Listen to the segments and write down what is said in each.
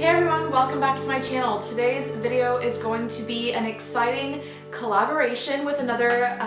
Hey everyone, welcome back to my channel. Today's video is going to be an exciting collaboration with another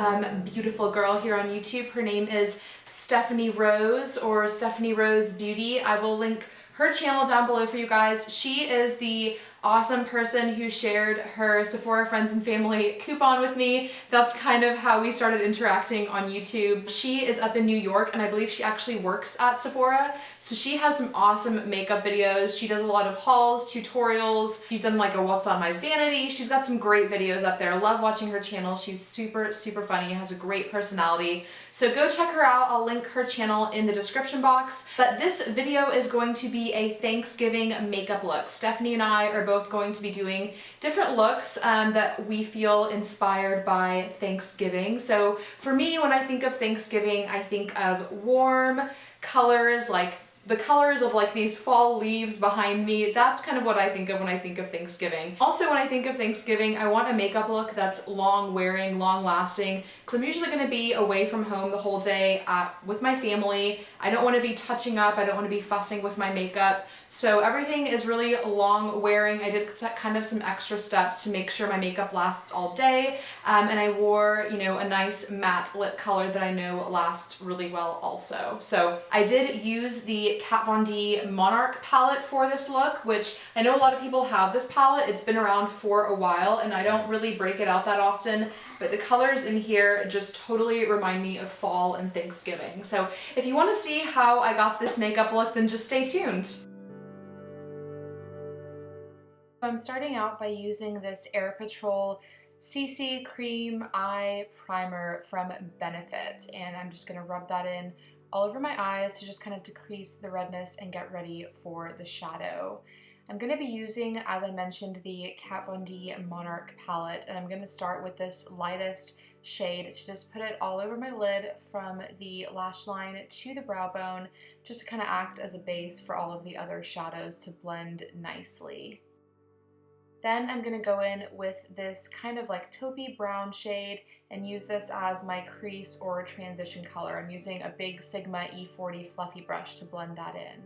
beautiful girl here on YouTube. Her name is TheStefanieeRose or TheStefanieeRose Beauty. I will link her channel down below for you guys. She is the awesome person who shared her Sephora friends and family coupon with me. That's kind of how we started interacting on YouTube. She is up in New York and I believe she actually works at Sephora. So she has some awesome makeup videos. She does a lot of hauls, tutorials. She's done like a what's on my vanity. She's got some great videos up there. I love watching her channel. She's super funny, has a great personality. So go check her out. I'll link her channel in the description box. But this video is going to be a Thanksgiving makeup look. Stephanie and I are both going to be doing different looks that we feel inspired by Thanksgiving. So for me, when I think of Thanksgiving, I think of warm colors, like the colors of like these fall leaves behind me. That's kind of what I think of when I think of Thanksgiving. Also, when I think of Thanksgiving, I want a makeup look that's long wearing, long lasting, because I'm usually going to be away from home the whole day with my family. I don't want to be touching up. I don't want to be fussing with my makeup. So everything is really long wearing. I did kind of some extra steps to make sure my makeup lasts all day. And I wore, you know, a nice matte lip color that I know lasts really well also. So I did use the Kat Von D Monarch palette for this look, which I know a lot of people have this palette. It's been around for a while and I don't really break it out that often, but the colors in here just totally remind me of fall and Thanksgiving. So if you want to see how I got this makeup look, then just stay tuned. So I'm starting out by using this Air Patrol CC Cream Eye Primer from Benefit, and I'm just going to rub that in all over my eyes to just kind of decrease the redness and get ready for the shadow. I'm going to be using, as I mentioned, the Kat Von D Monarch palette, and I'm going to start with this lightest shade to just put it all over my lid from the lash line to the brow bone, just to kind of act as a base for all of the other shadows to blend nicely. Then I'm going to go in with this kind of like taupey brown shade and use this as my crease or transition color. I'm using a big Sigma E40 fluffy brush to blend that in.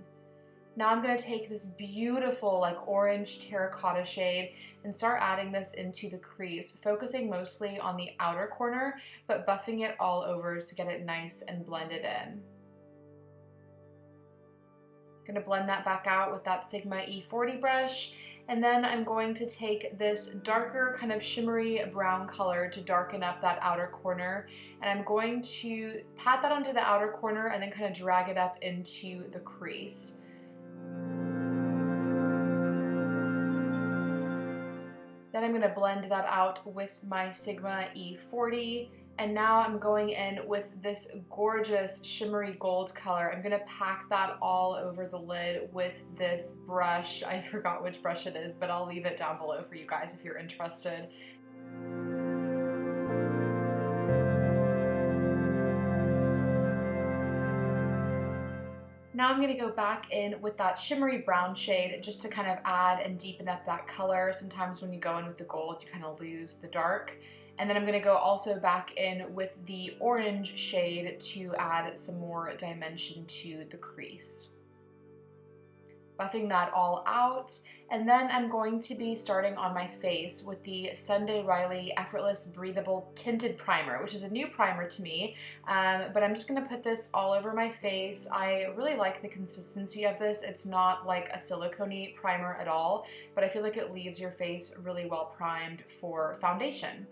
Now I'm going to take this beautiful like orange terracotta shade and start adding this into the crease, focusing mostly on the outer corner, but buffing it all over to get it nice and blended in. I'm going to blend that back out with that Sigma E40 brush. And then I'm going to take this darker kind of shimmery brown color to darken up that outer corner. And I'm going to pat that onto the outer corner and then kind of drag it up into the crease. Then I'm going to blend that out with my Sigma E40. And now I'm going in with this gorgeous shimmery gold color. I'm gonna pack that all over the lid with this brush. I forgot which brush it is, but I'll leave it down below for you guys if you're interested. Now I'm going to go back in with that shimmery brown shade just to kind of add and deepen up that color. Sometimes when you go in with the gold, you kind of lose the dark. And then I'm going to go also back in with the orange shade to add some more dimension to the crease. Buffing that all out, and then I'm going to be starting on my face with the Sunday Riley Effortless Breathable Tinted Primer, which is a new primer to me, but I'm just going to put this all over my face. I really like the consistency of this. It's not like a silicone primer at all, but I feel like it leaves your face really well primed for foundation.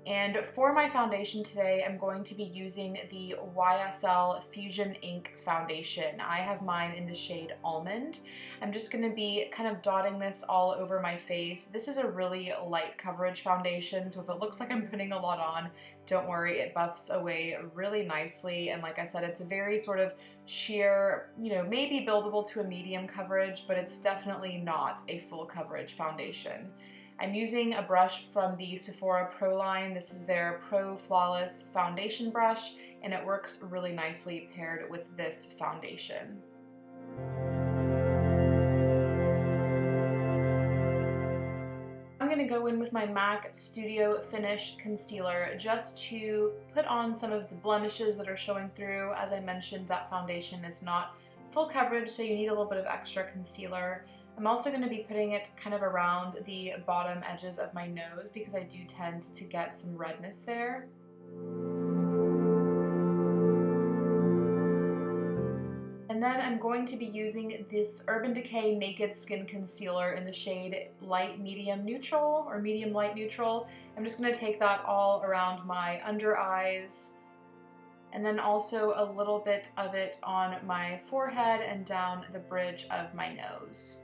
And for my foundation today, I'm going to be using the YSL Fusion Ink Foundation. I have mine in the shade Almond. I'm just going to be kind of dotting this all over my face. This is a really light coverage foundation, so if it looks like I'm putting a lot on, don't worry, it buffs away really nicely. And like I said, it's a very sort of sheer, you know, maybe buildable to a medium coverage, but it's definitely not a full coverage foundation. I'm using a brush from the Sephora Pro line. This is their Pro Flawless Foundation brush, and it works really nicely paired with this foundation. I'm going to go in with my MAC Studio Finish Concealer just to put on some of the blemishes that are showing through. As I mentioned, that foundation is not full coverage, so you need a little bit of extra concealer. I'm also going to be putting it kind of around the bottom edges of my nose because I do tend to get some redness there. And then I'm going to be using this Urban Decay Naked Skin Concealer in the shade Light Medium Neutral or Medium Light Neutral. I'm just going to take that all around my under eyes, and then also a little bit of it on my forehead and down the bridge of my nose.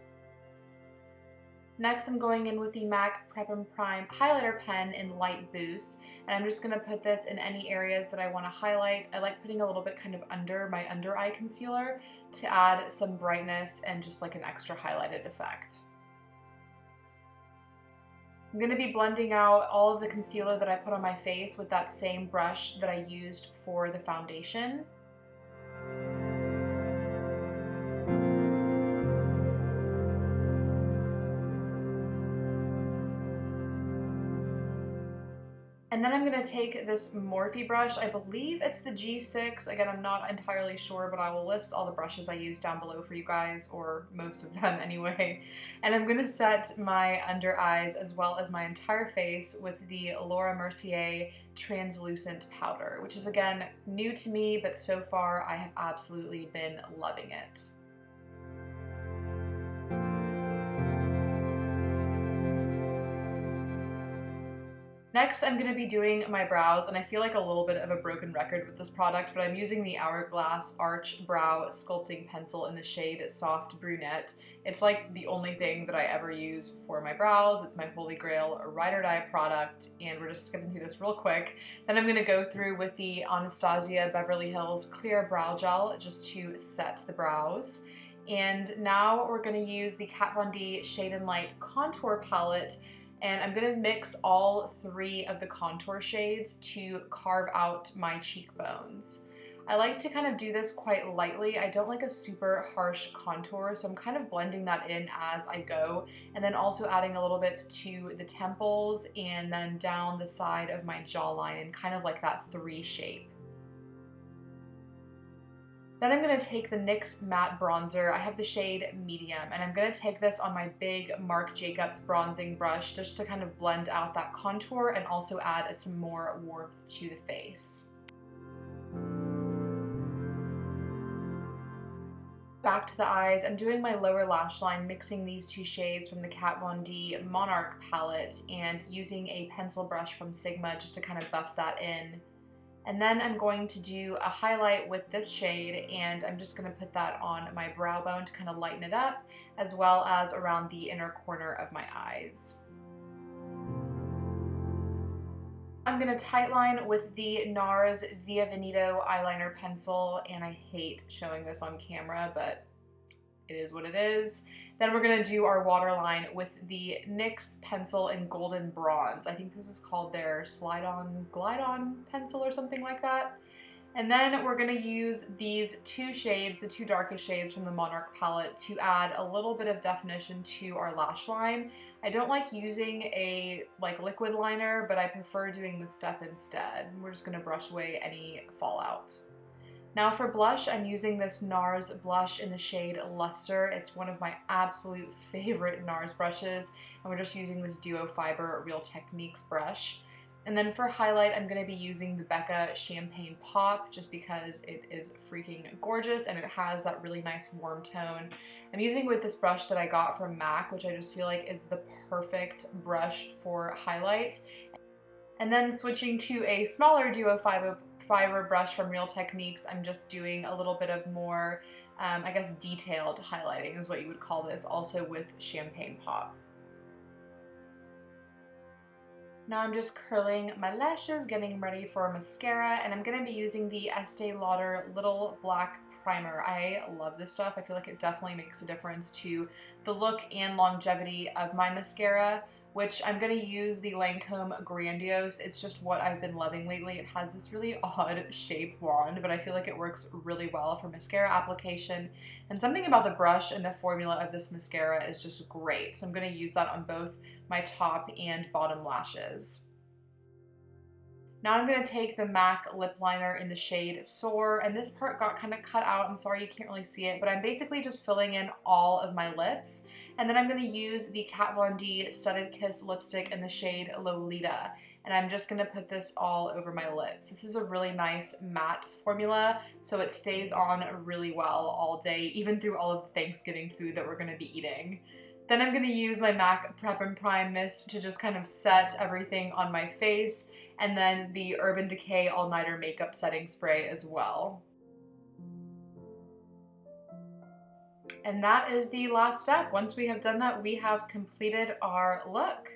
Next, I'm going in with the MAC Prep and Prime highlighter pen in Light Boost, and I'm just going to put this in any areas that I want to highlight. I like putting a little bit kind of under my under eye concealer to add some brightness and just like an extra highlighted effect. I'm going to be blending out all of the concealer that I put on my face with that same brush that I used for the foundation. And then I'm going to take this Morphe brush. I believe it's the G6. Again, I'm not entirely sure, but I will list all the brushes I use down below for you guys, or most of them anyway. And I'm going to set my under eyes as well as my entire face with the Laura Mercier translucent powder, which is again new to me, but so far I have absolutely been loving it. Next, I'm going to be doing my brows, and I feel like a little bit of a broken record with this product, but I'm using the Hourglass Arch Brow Sculpting Pencil in the shade Soft Brunette. It's like the only thing that I ever use for my brows. It's my holy grail ride or die product, and we're just skipping through this real quick. Then I'm going to go through with the Anastasia Beverly Hills Clear Brow Gel just to set the brows. And now we're going to use the Kat Von D Shade and Light Contour Palette, and I'm going to mix all three of the contour shades to carve out my cheekbones. I like to kind of do this quite lightly. I don't like a super harsh contour, so I'm kind of blending that in as I go, and then also adding a little bit to the temples and then down the side of my jawline in kind of like that 3 shape. Then I'm going to take the NYX Matte Bronzer. I have the shade Medium, and I'm going to take this on my big Marc Jacobs bronzing brush just to kind of blend out that contour and also add some more warmth to the face. Back to the eyes, I'm doing my lower lash line, mixing these 2 shades from the Kat Von D Monarch palette and using a pencil brush from Sigma just to kind of buff that in. And then I'm going to do a highlight with this shade, and I'm just going to put that on my brow bone to kind of lighten it up, as well as around the inner corner of my eyes. I'm going to tightline with the NARS Via Veneto eyeliner pencil, and I hate showing this on camera, but it is what it is. Then we're going to do our waterline with the NYX pencil in Golden Bronze. I think this is called their Slide On Glide On pencil or something like that. And then we're going to use these 2 shades, the 2 darkest shades from the Monarch palette, to add a little bit of definition to our lash line. I don't like using a liquid liner, but I prefer doing this step instead. We're just going to brush away any fallout. Now for blush, I'm using this NARS blush in the shade Luster. It's one of my absolute favorite NARS brushes, and we're just using this Duo Fiber Real Techniques brush. And then for highlight, I'm going to be using the Becca Champagne Pop just because it is freaking gorgeous and it has that really nice warm tone. I'm using with this brush that I got from MAC, which I just feel like is the perfect brush for highlight. And then switching to a smaller Duo Fiber brush from Real Techniques, I'm just doing a little bit of more, I guess, detailed highlighting is what you would call this, also with Champagne Pop. Now I'm just curling my lashes, getting ready for mascara, and I'm going to be using the Estee Lauder Little Black Primer. I love this stuff. I feel like it definitely makes a difference to the look and longevity of my mascara, which I'm going to use the Lancome Grandiose. It's just what I've been loving lately. It has this really odd shaped wand, but I feel like it works really well for mascara application. And something about the brush and the formula of this mascara is just great. So I'm going to use that on both my top and bottom lashes. Now I'm going to take the MAC lip liner in the shade Soar, and this part got kind of cut out. I'm sorry you can't really see it, but I'm basically just filling in all of my lips. And then I'm going to use the Kat Von D Studded Kiss lipstick in the shade Lolita. And I'm just going to put this all over my lips. This is a really nice matte formula, so it stays on really well all day, even through all of the Thanksgiving food that we're going to be eating. Then I'm going to use my MAC Prep and Prime Mist to just kind of set everything on my face, and then the Urban Decay All Nighter Makeup Setting Spray as well. And that is the last step. Once we have done that, we have completed our look.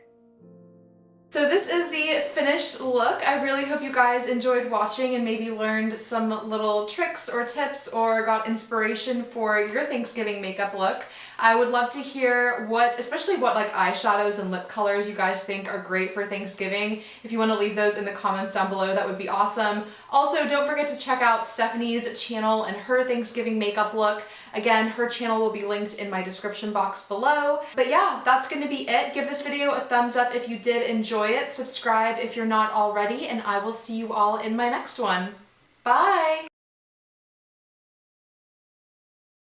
So this is the finished look. I really hope you guys enjoyed watching and maybe learned some little tricks or tips or got inspiration for your Thanksgiving makeup look. I would love to hear especially what like eyeshadows and lip colors you guys think are great for Thanksgiving. If you want to leave those in the comments down below, that would be awesome. Also, don't forget to check out Stephanie's channel and her Thanksgiving makeup look. Again, her channel will be linked in my description box below. But yeah, that's going to be it. Give this video a thumbs up if you did enjoy it. Subscribe if you're not already, and I will see you all in my next one. Bye!